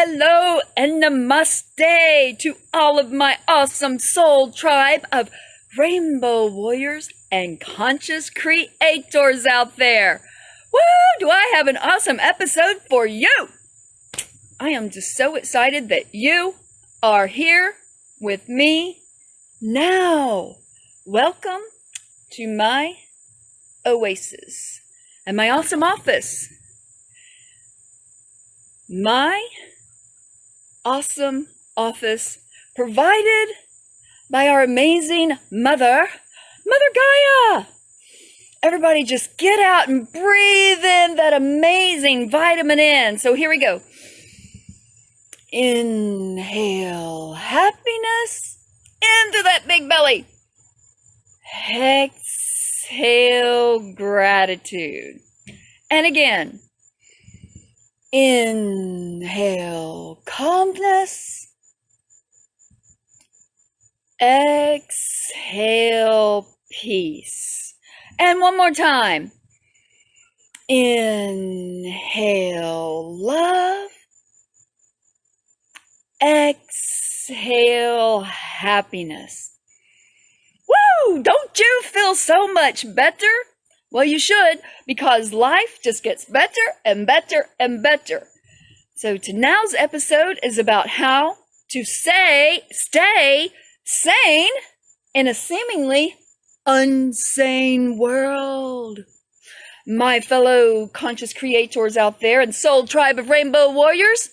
hello, and namaste to all of my awesome soul tribe of rainbow warriors and conscious creators out there. Woo! Do I have an awesome episode for you? I am just so excited that you are here with me now. Welcome to my oasis and my awesome office. My awesome office provided by our amazing Mother Gaia. Everybody just get out and breathe in that amazing vitamin N. So here we go. Inhale happiness into that big belly. Exhale gratitude. And again. Inhale calmness. Exhale peace. And one more time. Inhale love. Exhale happiness. Woo! Don't you feel so much better? Well, you should, because life just gets better and better and better. So tonight's episode is about how to stay sane in a seemingly unsane world. My fellow conscious creators out there and soul tribe of rainbow warriors,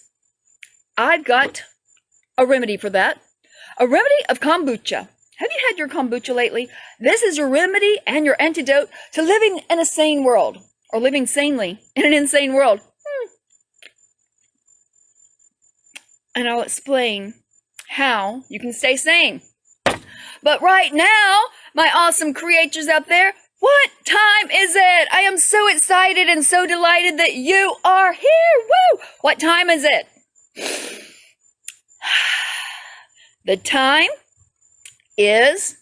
I've got a remedy for that. A remedy of kombucha. Have you had your kombucha lately? This is your remedy and your antidote to living in a sane world, or living sanely in an insane world. And I'll explain how you can stay sane. But right now, my awesome creators out there, what time is it? I am so excited and so delighted that you are here. Woo! What time is it? The time is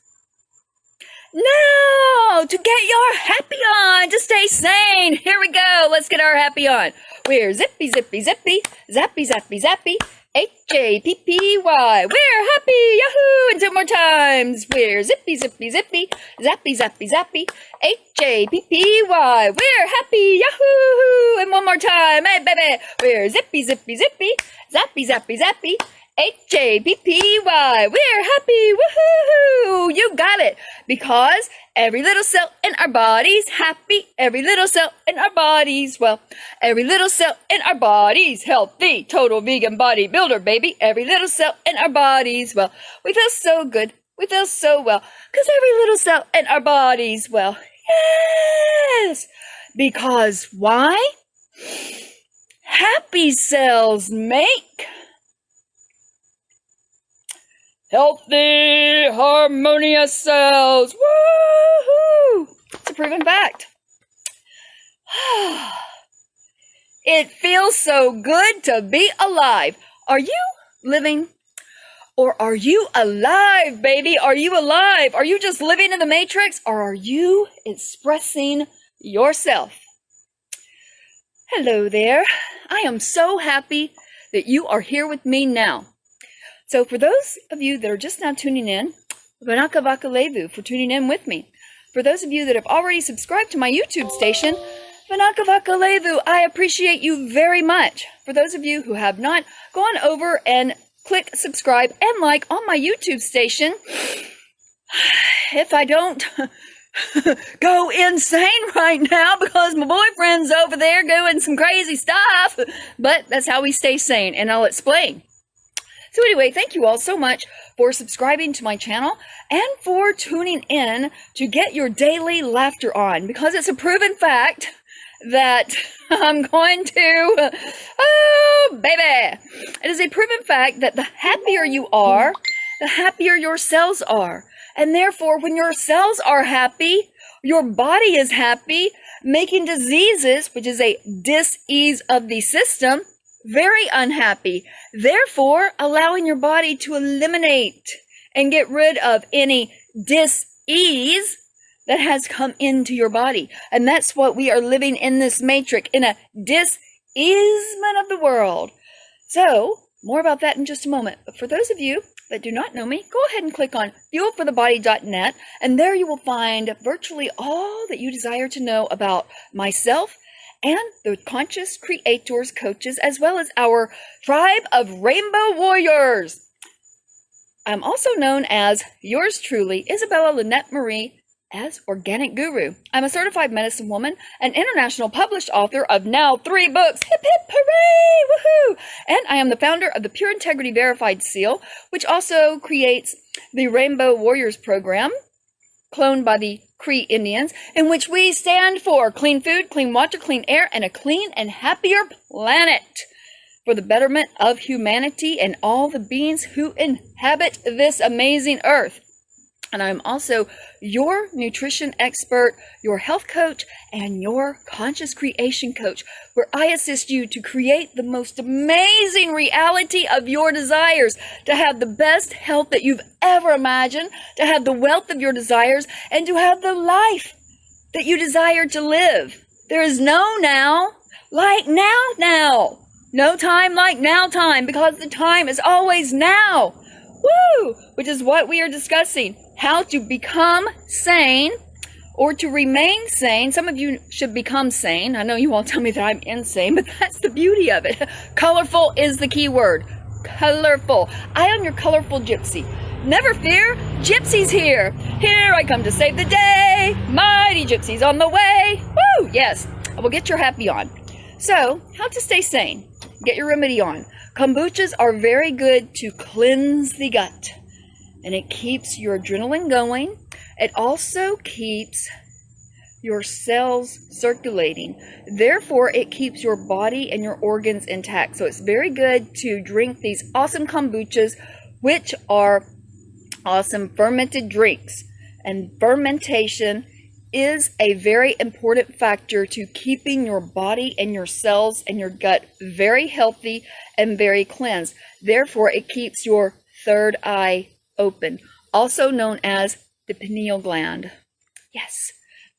now to get your happy on, to stay sane. Here we go. Let's get our happy on. We're zippy, zippy, zippy, zappy, zappy, zappy, H-A-P-P-Y. We're happy, yahoo! And two more times. We're zippy, zippy, zippy, zappy, zappy, zappy, H-A-P-P-Y. We're happy, yahoo! And one more time. Hey, baby. We're zippy, zippy, zippy, zappy, zappy, zappy, H-A-P-P-Y. We're happy, woohoo! You got it. Because every little cell in our body's happy. Every little cell in our bodies, well, every little cell in our bodies healthy. Total vegan bodybuilder, baby. Every little cell in our bodies, well, we feel so good. We feel so well. Because every little cell in our bodies, well, yes. Because why? Happy cells make healthy, harmonious cells. Woohoo! It's a proven fact. It feels so good to be alive. Are you living? Or are you alive, baby? Are you alive? Are you just living in the matrix? Or are you expressing yourself? Hello there. I am so happy that you are here with me now. So for those of you that are just now tuning in, Vanaka Vaka Levu for tuning in with me. For those of you that have already subscribed to my YouTube station, Vanaka Vaka Levu, I appreciate you very much. For those of you who have not gone over and click subscribe and like on my YouTube station, if I don't go insane right now because my boyfriend's over there doing some crazy stuff, but that's how we stay sane, and I'll explain. So anyway, thank you all so much for subscribing to my channel and for tuning in to get your daily laughter on, because it's a proven fact that I'm going to, oh baby, it is a proven fact that the happier you are, the happier your cells are. And therefore, when your cells are happy, your body is happy, making diseases, which is a dis-ease of the system, very unhappy, therefore allowing your body to eliminate and get rid of any dis-ease that has come into your body. And that's what we are living in this matrix, in a dis-easement of the world. So, more about that in just a moment. But for those of you that do not know me, go ahead and click on fuelforthebody.net, and there you will find virtually all that you desire to know about myself and the conscious creators, coaches, as well as our tribe of rainbow warriors. I'm also known as yours truly, Isabella Lynette Marie, as Organic Guru. I'm a certified medicine woman, an international published author of now 3 books. Hip hip hooray! Woohoo! And I am the founder of the Pure Integrity Verified Seal, which also creates the Rainbow Warriors program, cloned by the Cree Indians, in which we stand for clean food, clean water, clean air, and a clean and happier planet for the betterment of humanity and all the beings who inhabit this amazing earth. And I'm also your nutrition expert, your health coach, and your conscious creation coach, where I assist you to create the most amazing reality of your desires, to have the best health that you've ever imagined, to have the wealth of your desires, and to have the life that you desire to live. There is no now like now. No time like now time, because the time is always now. Woo! Which is what we are discussing. How to become sane or to remain sane. Some of you should become sane. I know you all tell me that I'm insane, but that's the beauty of it. Colorful is the key word. Colorful. I am your colorful gypsy. Never fear, gypsy's here. Here I come to save the day. Mighty gypsy's on the way. Woo! Yes, I will get your happy on. So, how to stay sane? Get your remedy on. Kombuchas are very good to cleanse the gut, and it keeps your adrenaline going. It also keeps your cells circulating. Therefore, it keeps your body and your organs intact. So it's very good to drink these awesome kombuchas, which are awesome fermented drinks. And fermentation is a very important factor to keeping your body and your cells and your gut very healthy and very cleansed. Therefore, it keeps your third eye open, also known as the pineal gland. Yes,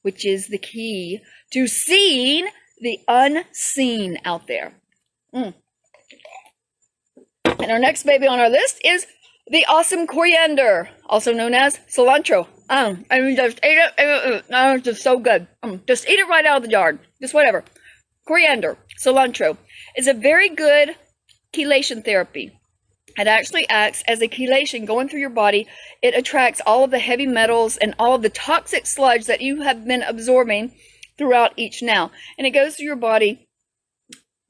which is the key to seeing the unseen out there. And our next baby on our list is the awesome coriander, also known as cilantro. I mean, just eat it. It's just so good. Just eat it right out of the jar. Just whatever. Coriander, cilantro, is a very good chelation therapy. It actually acts as a chelation going through your body. It attracts all of the heavy metals and all of the toxic sludge that you have been absorbing throughout each now. And it goes through your body,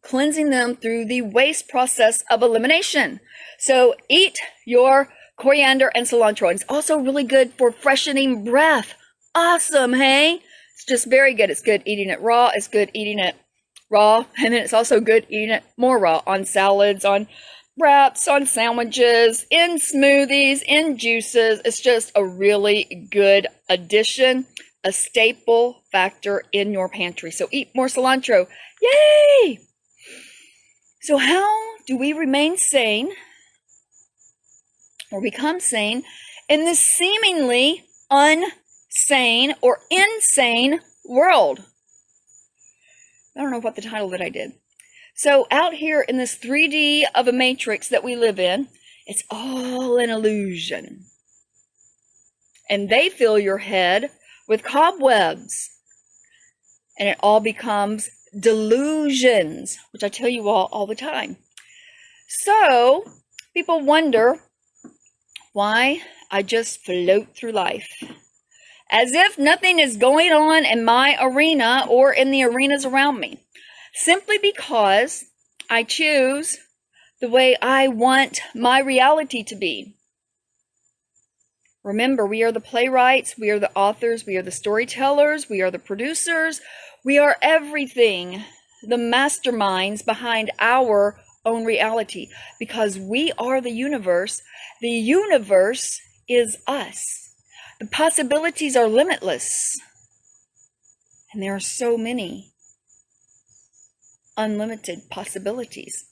cleansing them through the waste process of elimination. So eat your coriander and cilantro. And it's also really good for freshening breath. Awesome, hey? It's just very good. It's good eating it raw. It's good eating it raw. And then it's also good eating it more raw on salads, on wraps, on sandwiches, in smoothies, in juices. It's just a really good addition, a staple factor in your pantry. So eat more cilantro. Yay! So how do we remain sane or become sane in this seemingly unsane or insane world? I don't know what the title that I did. So out here in this 3D of a matrix that we live in, it's all an illusion. And they fill your head with cobwebs. And it all becomes delusions, which I tell you all the time. So people wonder why I just float through life, as if nothing is going on in my arena or in the arenas around me, simply because I choose the way I want my reality to be. Remember, we are the playwrights, we are the authors, we are the storytellers, we are the producers, we are everything, the masterminds behind our own reality, because we are the universe. The universe is us. The possibilities are limitless. And there are so many unlimited possibilities.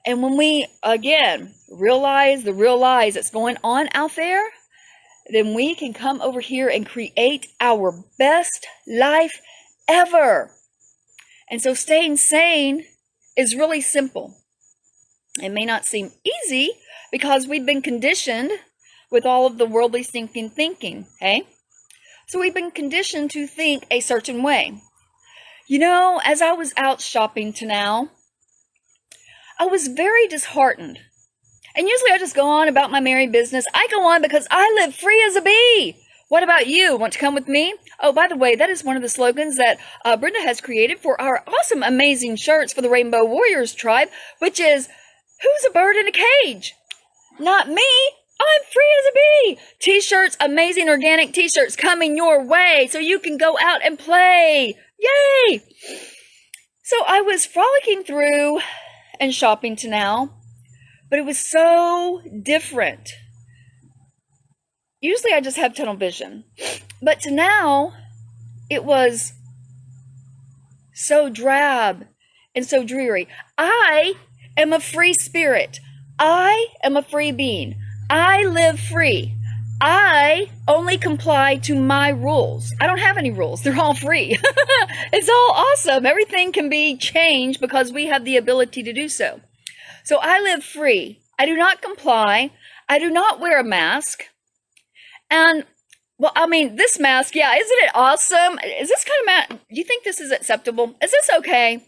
And when we, again, realize the real lies that's going on out there, then we can come over here and create our best life ever. And so staying sane is really simple. It may not seem easy because we've been conditioned with all of the worldly thinking, hey? So we've been conditioned to think a certain way. You know, as I was out shopping to now, I was very disheartened. And usually I just go on about my merry business. I go on because I live free as a bee. What about you? Want to come with me? Oh, by the way, that is one of the slogans that Brenda has created for our awesome, amazing shirts for the Rainbow Warriors tribe, which is, who's a bird in a cage? Not me. I'm free as a bee. T-shirts, amazing organic t-shirts coming your way so you can go out and play. Yay! So I was frolicking through and shopping to now, but it was so different. Usually I just have tunnel vision, but to now it was so drab and so dreary. I am a free spirit. I am a free being. I live free. I only comply to my rules. I don't have any rules. They're all free. It's all awesome. Everything can be changed because we have the ability to do so. So I live free. I do not comply. I do not wear a mask. And, well, I mean, this mask, yeah, isn't it awesome? Is this kind of mask, do you think this is acceptable? Is this okay?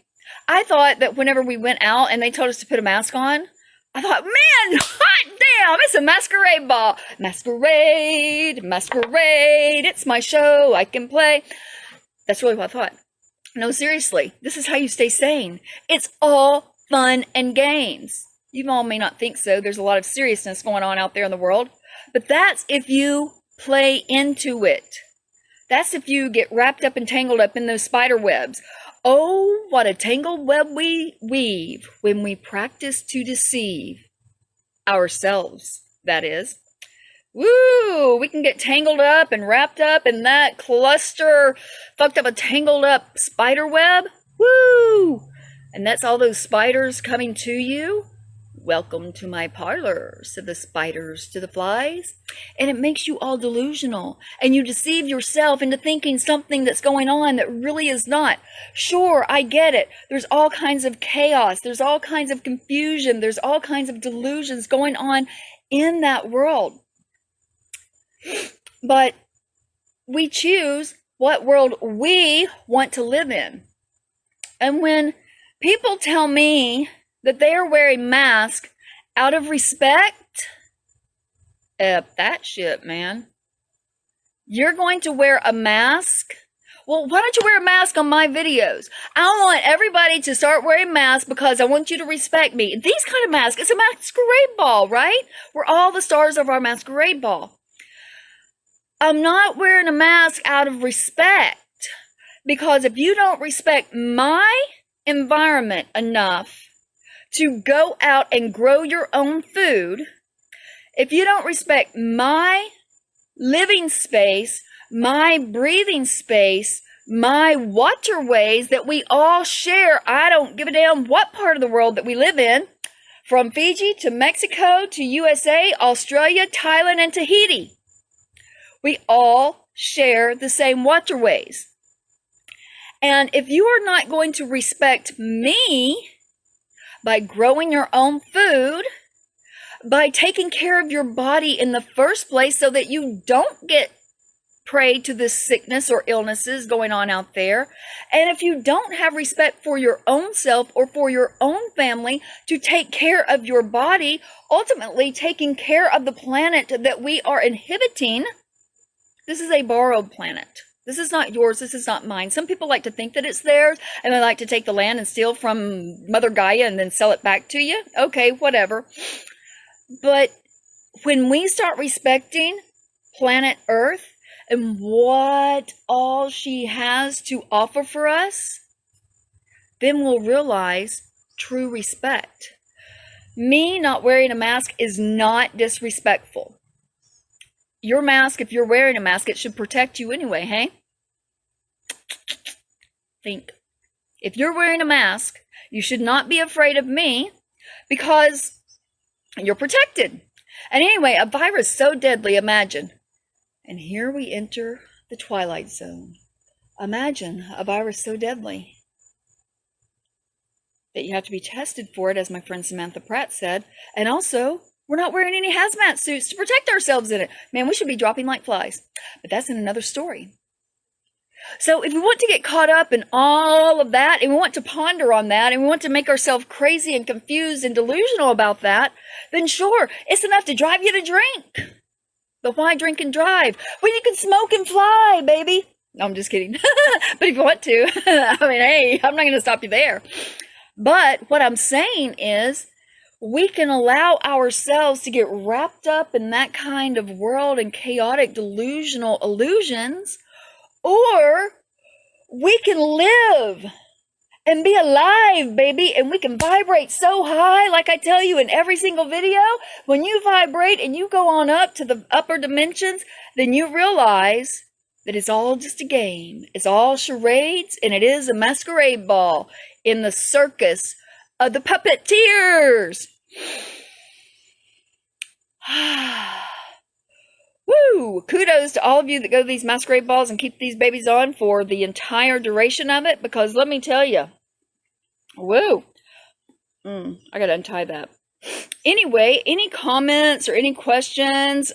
I thought that whenever we went out and they told us to put a mask on, I thought, man, hot damn, it's a masquerade ball. Masquerade, masquerade, it's my show, I can play. That's really what I thought. No, seriously, this is how you stay sane. It's all fun and games. You all may not think so. There's a lot of seriousness going on out there in the world. But that's if you play into it. That's if you get wrapped up and tangled up in those spider webs. Oh, what a tangled web we weave when we practice to deceive ourselves, that is. Woo! We can get tangled up and wrapped up in that cluster, fucked up a tangled up spider web. Woo! And that's all those spiders coming to you. Welcome to my parlor, said the spiders to the flies. And it makes you all delusional. And you deceive yourself into thinking something that's going on that really is not. Sure, I get it. There's all kinds of chaos. There's all kinds of confusion. There's all kinds of delusions going on in that world. But we choose what world we want to live in. And when people tell me that they are wearing masks out of respect, that shit, man. You're going to wear a mask? Well, why don't you wear a mask on my videos? I want everybody to start wearing masks because I want you to respect me. These kind of masks, it's a masquerade ball, right? We're all the stars of our masquerade ball. I'm not wearing a mask out of respect because if you don't respect my environment enough to go out and grow your own food, if you don't respect my living space, my breathing space, my waterways that we all share, I don't give a damn what part of the world that we live in, from Fiji to Mexico to USA, Australia, Thailand, and Tahiti. We all share the same waterways. And if you are not going to respect me, by growing your own food, by taking care of your body in the first place so that you don't get prey to this sickness or illnesses going on out there. And if you don't have respect for your own self or for your own family to take care of your body, ultimately taking care of the planet that we are inhabiting, this is a borrowed planet. This is not yours. This is not mine. Some people like to think that it's theirs, and they like to take the land and steal from Mother Gaia and then sell it back to you. Okay, whatever. But when we start respecting planet Earth and what all she has to offer for us, then we'll realize true respect. Me not wearing a mask is not disrespectful. Your mask, if you're wearing a mask, it should protect you anyway, hey? Think. If you're wearing a mask, you should not be afraid of me because you're protected. And anyway, a virus so deadly, imagine. And here we enter the twilight zone. Imagine a virus so deadly. that you have to be tested for it, as my friend Samantha Pratt said. And also, we're not wearing any hazmat suits to protect ourselves in it. Man, we should be dropping like flies. But that's in another story. So if we want to get caught up in all of that, and we want to ponder on that, and we want to make ourselves crazy and confused and delusional about that, then sure, it's enough to drive you to drink. But why drink and drive when you can smoke and fly, baby? No, I'm just kidding. But if you want to, I mean, hey, I'm not going to stop you there. But what I'm saying is, we can allow ourselves to get wrapped up in that kind of world and chaotic, delusional illusions, or we can live and be alive, baby, and we can vibrate so high, like I tell you in every single video. When you vibrate and you go on up to the upper dimensions, then you realize that it's all just a game. It's all charades, and it is a masquerade ball in the circus of the puppeteers. Woo! Kudos to all of you that go to these masquerade balls and keep these babies on for the entire duration of it, because let me tell you, woo! I gotta untie that. Anyway, any comments or any questions?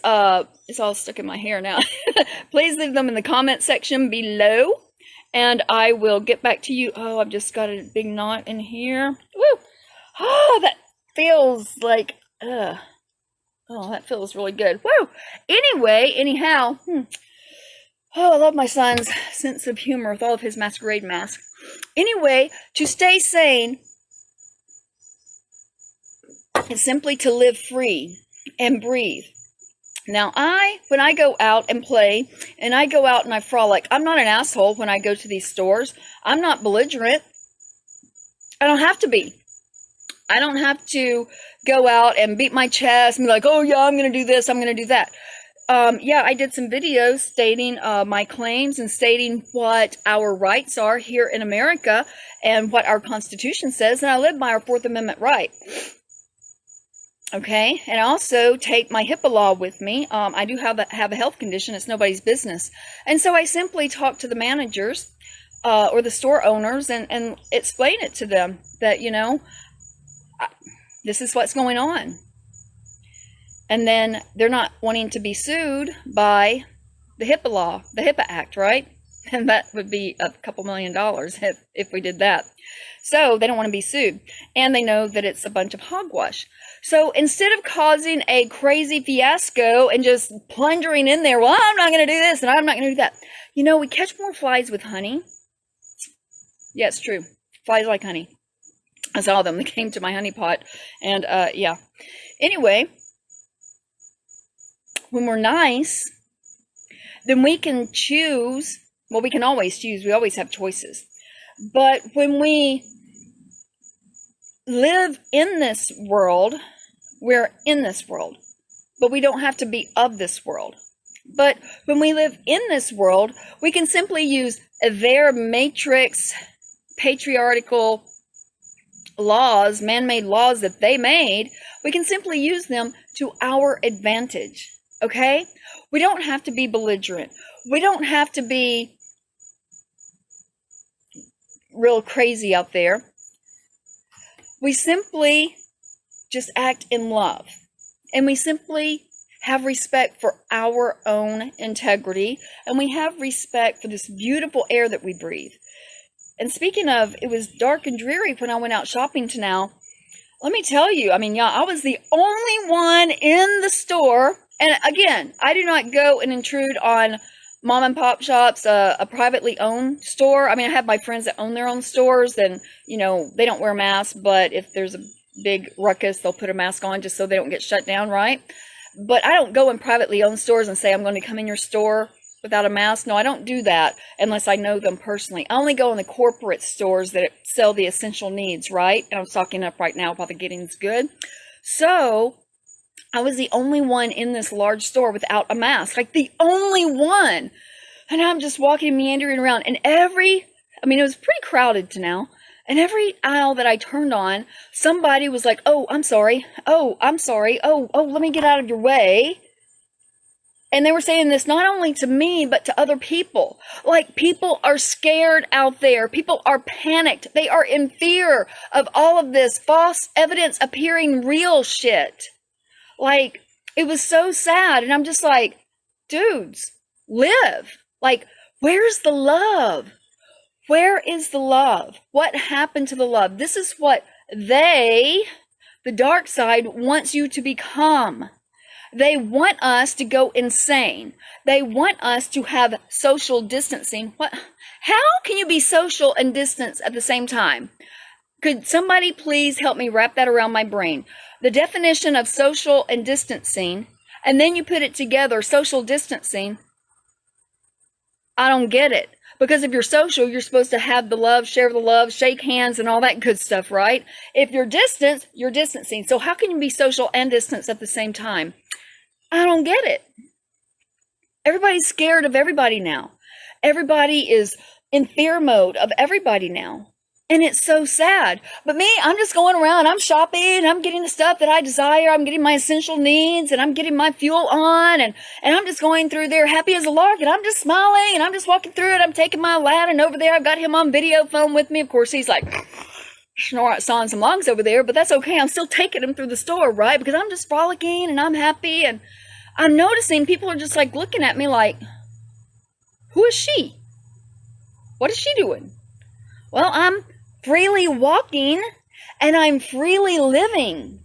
It's all stuck in my hair now. Please leave them in the comment section below, and I will get back to you. Oh, I've just got a big knot in here. Woo! Oh, that feels like, oh, that feels really good. Woo! Anyway, anyhow, oh, I love my son's sense of humor with all of his masquerade masks. Anyway, to stay sane is simply to live free and breathe. Now, when I go out and play, and I go out and I frolic, I'm not an asshole when I go to these stores. I'm not belligerent. I don't have to be. I don't have to go out and beat my chest and be like, oh yeah, I'm going to do this, I'm going to do that. Yeah, I did some videos stating my claims and stating what our rights are here in America and what our Constitution says, and I live by our Fourth Amendment right. Okay, and I also take my HIPAA law with me. I do have a health condition. It's nobody's business. And so I simply talk to the managers or the store owners and explain it to them that, you know, this is what's going on. And then they're not wanting to be sued by the HIPAA law, the HIPAA Act, right? And that would be a couple $1 million if we did that. So they don't want to be sued. And they know that it's a bunch of hogwash. So instead of causing a crazy fiasco and just plunging in there, well, I'm not going to do this and I'm not going to do that. You know, we catch more flies with honey. Yeah, it's true. Flies like honey. I saw them. They came to my honey pot. And yeah. Anyway, when we're nice, then we can choose. Well, we can always choose. We always have choices. But when we live in this world, we're in this world. But we don't have to be of this world. But when we live in this world, we can simply use their matrix, patriarchal laws, man-made laws that they made. We can simply use them to our advantage. Okay? We don't have to be belligerent. We don't have to be real crazy out there. We simply just act in love. And we simply have respect for our own integrity. And we have respect for this beautiful air that we breathe. And speaking of, it was dark and dreary when I went out shopping to now. Let me tell you, I mean, yeah, I was the only one in the store. And again, I do not go and intrude on mom and pop shops, a privately owned store. I mean, I have my friends that own their own stores, and, you know, they don't wear masks, but if there's a big ruckus, they'll put a mask on just so they don't get shut down, right? But I don't go in privately owned stores and say, I'm going to come in your store without a mask. No, I don't do that unless I know them personally. I only go in the corporate stores that sell the essential needs, right? And I'm stocking up right now while the getting's good. So I was the only one in this large store without a mask, like the only one. And I'm just walking, meandering around, and it was pretty crowded to now. And every aisle that I turned on, somebody was like, oh, I'm sorry. Oh, I'm sorry. Oh, let me get out of your way. And they were saying this not only to me, but to other people. Like, people are scared out there. People are panicked. They are in fear of all of this false evidence appearing real shit. Like, it was so sad. And I'm just like, dudes, live. Like, where's the love? Where is the love? What happened to the love? This is what the dark side, wants you to become. They want us to go insane. They want us to have social distancing. What? How can you be social and distance at the same time? Could somebody please help me wrap that around my brain? The definition of social and distancing, and then you put it together, social distancing. I don't get it. Because if you're social, you're supposed to have the love, share the love, shake hands, and all that good stuff, right? If you're distant, you're distancing. So how can you be social and distance at the same time? I don't get it. Everybody's scared of everybody now. Everybody is in fear mode of everybody now. And it's so sad. But me, I'm just going around, I'm shopping, I'm getting the stuff that I desire, I'm getting my essential needs, and I'm getting my fuel on, and I'm just going through there happy as a lark, and I'm just smiling, and I'm just walking through it. I'm taking my lad, and over there I've got him on video phone with me. Of course, he's like sawing some logs over there, but that's okay. I'm still taking him through the store, right? Because I'm just frolicking, and I'm happy, and I'm noticing people are just like looking at me like, who is she? What is she doing? Well, I'm freely walking, and I'm freely living.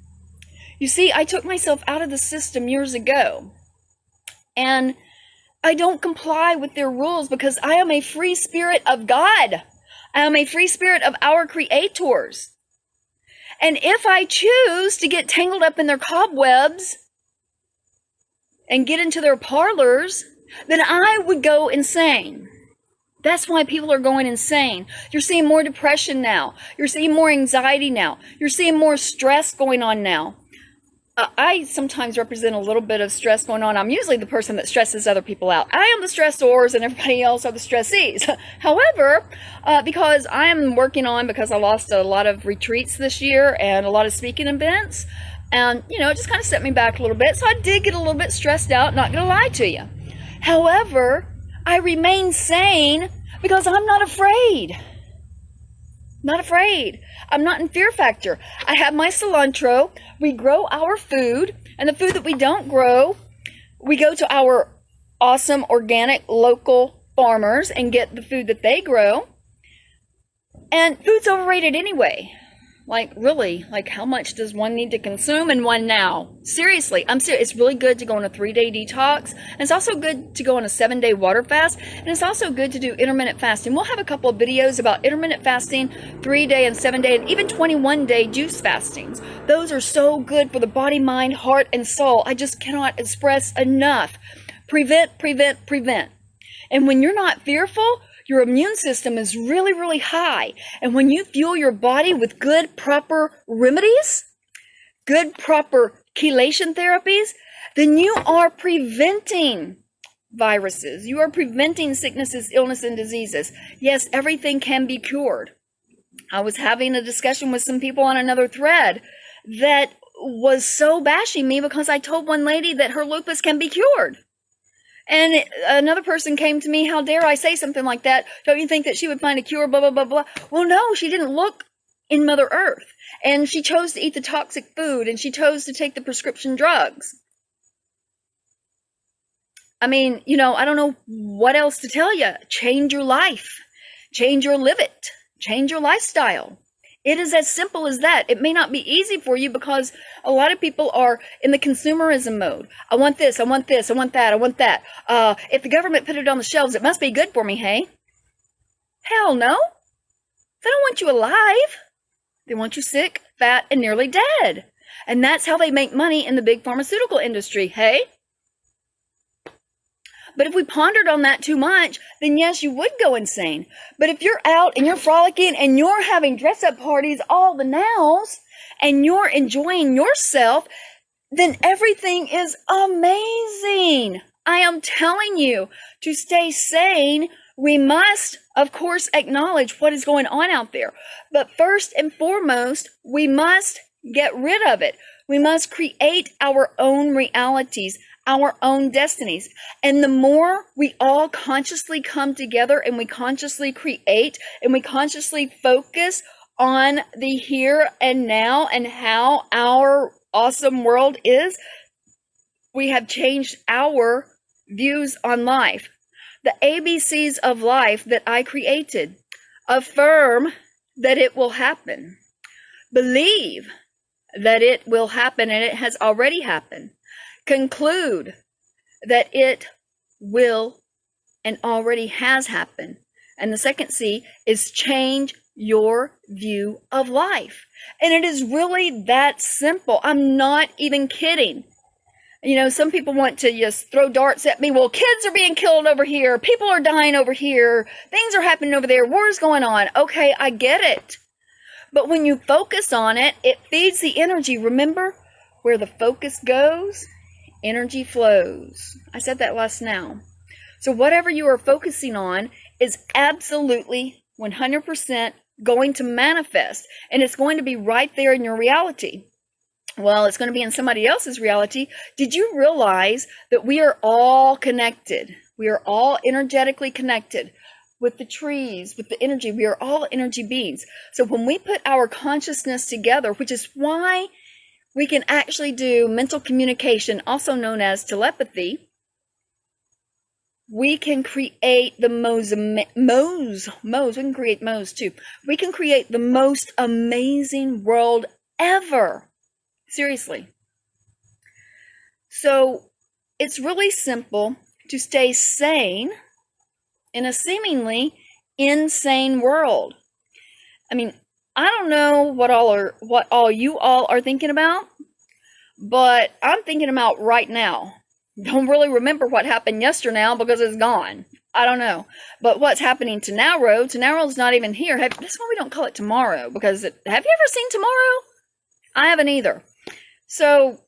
You see, I took myself out of the system years ago, and I don't comply with their rules because I am a free spirit of God. I am a free spirit of our creators. And if I choose to get tangled up in their cobwebs and get into their parlors, then I would go insane. That's why people are going insane. You're seeing more depression now. You're seeing more anxiety now. You're seeing more stress going on now. I sometimes represent a little bit of stress going on. I'm usually the person that stresses other people out. I am the stressors and everybody else are the stressees. However, because I am working on, because I lost a lot of retreats this year and a lot of speaking events, and, you know, it just kind of set me back a little bit. So I did get a little bit stressed out, not going to lie to you. However, I remain sane because I'm not afraid. Not afraid. I'm not in fear factor. I have my cilantro. We grow our food, and the food that we don't grow, we go to our awesome organic local farmers and get the food that they grow. And food's overrated anyway. Like, really, like, how much does one need to consume and one now? Seriously, I'm serious. It's really good to go on a 3-day detox. And it's also good to go on a 7-day water fast. And it's also good to do intermittent fasting. We'll have a couple of videos about intermittent fasting, 3-day and 7-day, and even 21-day juice fastings. Those are so good for the body, mind, heart, and soul. I just cannot express enough. Prevent, prevent, prevent. And when you're not fearful, your immune system is really, really high. And when you fuel your body with good, proper remedies, good, proper chelation therapies, then you are preventing viruses. You are preventing sicknesses, illness, and diseases. Yes, everything can be cured. I was having a discussion with some people on another thread that was so bashing me because I told one lady that her lupus can be cured. And another person came to me, how dare I say something like that? Don't you think that she would find a cure, blah, blah, blah, blah. Well, no, she didn't look in Mother Earth. And she chose to eat the toxic food, and she chose to take the prescription drugs. I mean, you know, I don't know what else to tell you. Change your life. Change your live it. Change your lifestyle. It is as simple as that. It may not be easy for you because a lot of people are in the consumerism mode. I want this, I want this, I want that, I want that. If the government put it on the shelves, it must be good for me, hey? Hell no. They don't want you alive. They want you sick, fat, and nearly dead. And that's how they make money in the big pharmaceutical industry, hey? But if we pondered on that too much, then yes, you would go insane. But if you're out and you're frolicking and you're having dress-up parties all the nows and you're enjoying yourself, then everything is amazing. I am telling you, to stay sane, we must, of course, acknowledge what is going on out there. But first and foremost, we must get rid of it. We must create our own realities, our own destinies. And the more we all consciously come together and we consciously create and we consciously focus on the here and now and how our awesome world is, we have changed our views on life. The ABCs of life that I created: affirm that it will happen, believe that it will happen and it has already happened, conclude that it will and already has happened. And the second C is change your view of life. And it is really that simple. I'm not even kidding. You know, some people want to just throw darts at me. Well, kids are being killed over here. People are dying over here. Things are happening over there. War's going on. Okay, I get it. But when you focus on it, it feeds the energy. Remember, where the focus goes, energy flows. I said that last now. So whatever you are focusing on is absolutely 100% going to manifest. And it's going to be right there in your reality. Well, it's going to be in somebody else's reality. Did you realize that we are all connected? We are all energetically connected with the trees, with the energy. We are all energy beings. So when we put our consciousness together, which is why we can actually do mental communication, also known as telepathy, we can create the we can create Mo's too. We can create the most amazing world ever. Seriously. So it's really simple to stay sane in a seemingly insane world. I mean, I don't know what all you all are thinking about, but I'm thinking about right now. Don't really remember what happened yesterday now because it's gone. I don't know. But what's happening tomorrow's not even here. That's why we don't call it tomorrow, because have you ever seen tomorrow? I haven't either. So,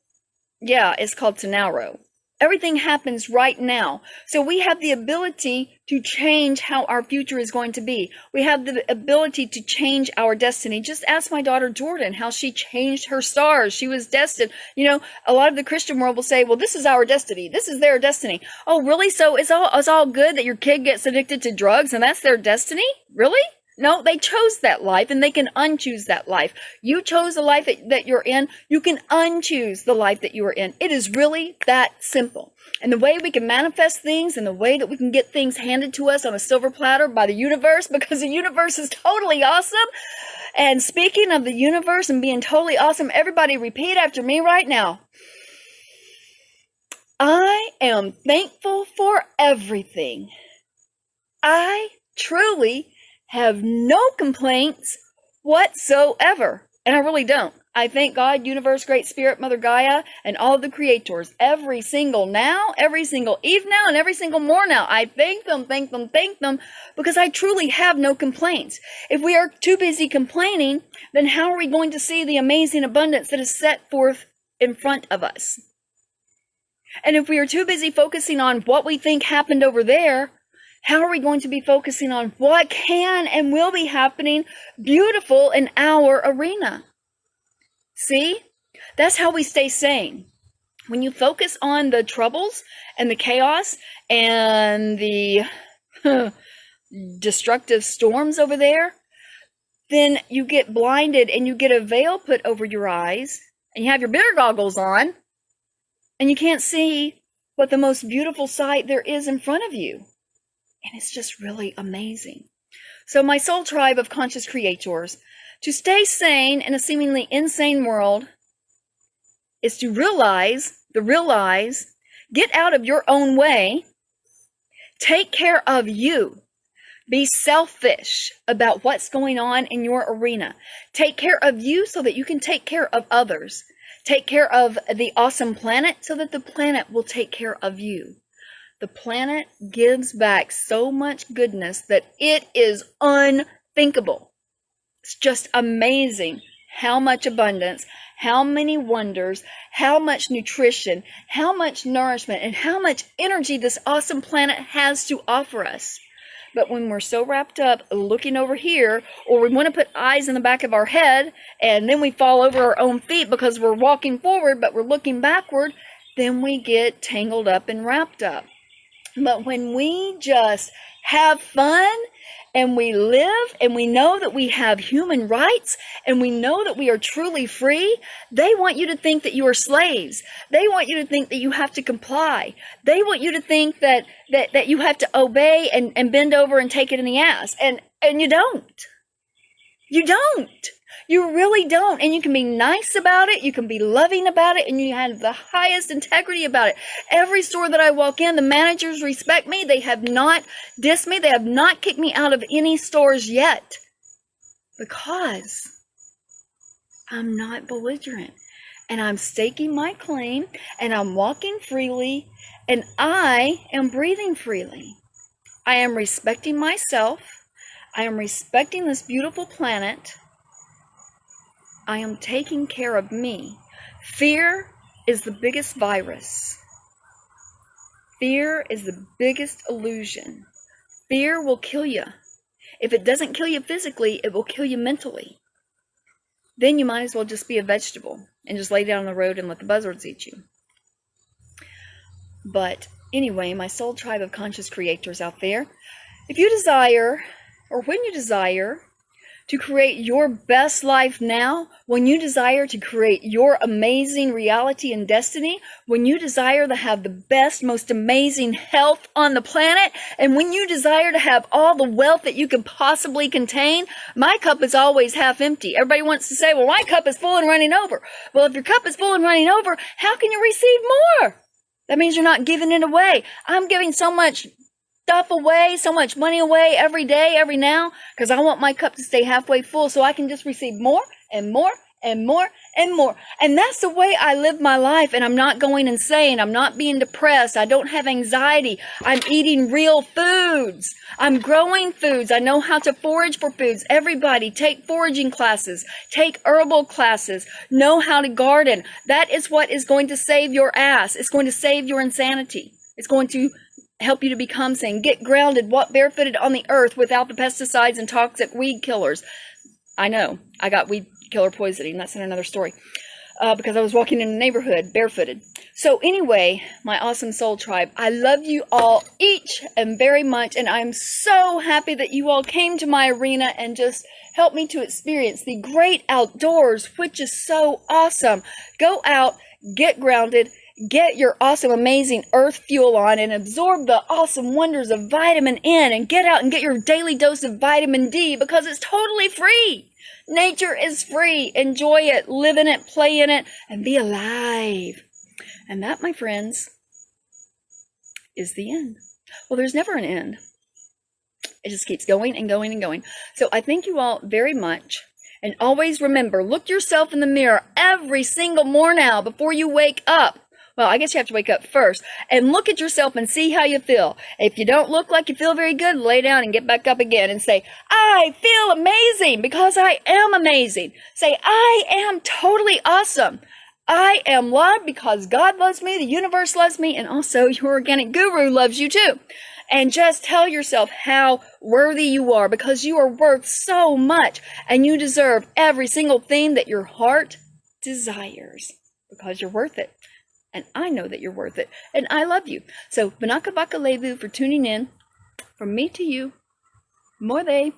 yeah, it's called tomorrow. Everything happens right now. So we have the ability to change how our future is going to be. We have the ability to change our destiny. Just ask my daughter Jordan how she changed her stars. She was destined. You know, a lot of the Christian world will say, well, this is our destiny. This is their destiny. Oh, really? So it's all good that your kid gets addicted to drugs and that's their destiny? Really? No, they chose that life and they can unchoose that life. You chose the life that you're in. You can unchoose the life that you are in. It is really that simple. And the way we can manifest things and the way that we can get things handed to us on a silver platter by the universe, because the universe is totally awesome. And speaking of the universe and being totally awesome, everybody repeat after me right now. I am thankful for everything. I truly have no complaints whatsoever. And I really don't. I thank God, universe, great spirit, Mother Gaia, and all of the creators. Every single now, every single eve now, and every single more now. I thank them, because I truly have no complaints. If we are too busy complaining, then how are we going to see the amazing abundance that is set forth in front of us? And if we are too busy focusing on what we think happened over there, how are we going to be focusing on what can and will be happening beautiful in our arena? See? That's how we stay sane. When you focus on the troubles and the chaos and the destructive storms over there, then you get blinded and you get a veil put over your eyes and you have your beer goggles on and you can't see what the most beautiful sight there is in front of you. And it's just really amazing. So my soul tribe of conscious creators, to stay sane in a seemingly insane world is to realize, get out of your own way, take care of you, be selfish about what's going on in your arena. Take care of you so that you can take care of others. Take care of the awesome planet so that the planet will take care of you. The planet gives back so much goodness that it is unthinkable. It's just amazing how much abundance, how many wonders, how much nutrition, how much nourishment, and how much energy this awesome planet has to offer us. But when we're so wrapped up looking over here, or we want to put eyes in the back of our head, and then we fall over our own feet because we're walking forward, but we're looking backward, then we get tangled up and wrapped up. But when we just have fun and we live and we know that we have human rights and we know that we are truly free, they want you to think that you are slaves. They want you to think that you have to comply. They want you to think that you have to obey and bend over and take it in the ass. And you don't. You don't. You really don't. And you can be nice about it. You can be loving about it. And you have the highest integrity about it. Every store that I walk in, the managers respect me. They have not dissed me. They have not kicked me out of any stores yet. Because I'm not belligerent. And I'm staking my claim. And I'm walking freely. And I am breathing freely. I am respecting myself. I am respecting this beautiful planet. I am taking care of me. Fear is the biggest virus. Fear is the biggest illusion. Fear will kill you. If it doesn't kill you physically, it will kill you mentally. Then you might as well just be a vegetable and just lay down on the road and let the buzzards eat you. But anyway, my soul tribe of conscious creators out there, if you desire, or when you desire, to create your best life now, when you desire to create your amazing reality and destiny, when you desire to have the best, most amazing health on the planet, and when you desire to have all the wealth that you can possibly contain, my cup is always half empty. Everybody wants to say, well, my cup is full and running over. Well, if your cup is full and running over, how can you receive more? That means you're not giving it away. I'm giving so much stuff away, so much money away every day, every now, because I want my cup to stay halfway full so I can just receive more and more and more and more. And that's the way I live my life. And I'm not going insane. I'm not being depressed. I don't have anxiety. I'm eating real foods. I'm growing foods. I know how to forage for foods. Everybody take foraging classes, take herbal classes, know how to garden. That is what is going to save your ass. It's going to save your insanity. It's going to help you to become sane. Get grounded, walk barefooted on the earth without the pesticides and toxic weed killers. I know, I got weed killer poisoning. That's in another story. Because I was walking in a neighborhood barefooted. So anyway, my awesome soul tribe, I love you all each and very much. And I'm so happy that you all came to my arena and just helped me to experience the great outdoors, which is so awesome. Go out, get grounded, get your awesome, amazing earth fuel on and absorb the awesome wonders of vitamin N, and get out and get your daily dose of vitamin D, because it's totally free. Nature is free. Enjoy it, live in it, play in it, and be alive. And that, my friends, is the end. Well, there's never an end. It just keeps going and going and going. So I thank you all very much. And always remember, look yourself in the mirror every single morning now before you wake up. Well, I guess you have to wake up first and look at yourself and see how you feel. If you don't look like you feel very good, lay down and get back up again and say, I feel amazing, because I am amazing. Say, I am totally awesome. I am loved because God loves me, the universe loves me, and also your organic guru loves you too. And just tell yourself how worthy you are, because you are worth so much and you deserve every single thing that your heart desires, because you're worth it. And I know that you're worth it. And I love you. So, Vanaka Vaka Levu for tuning in. From me to you. More they.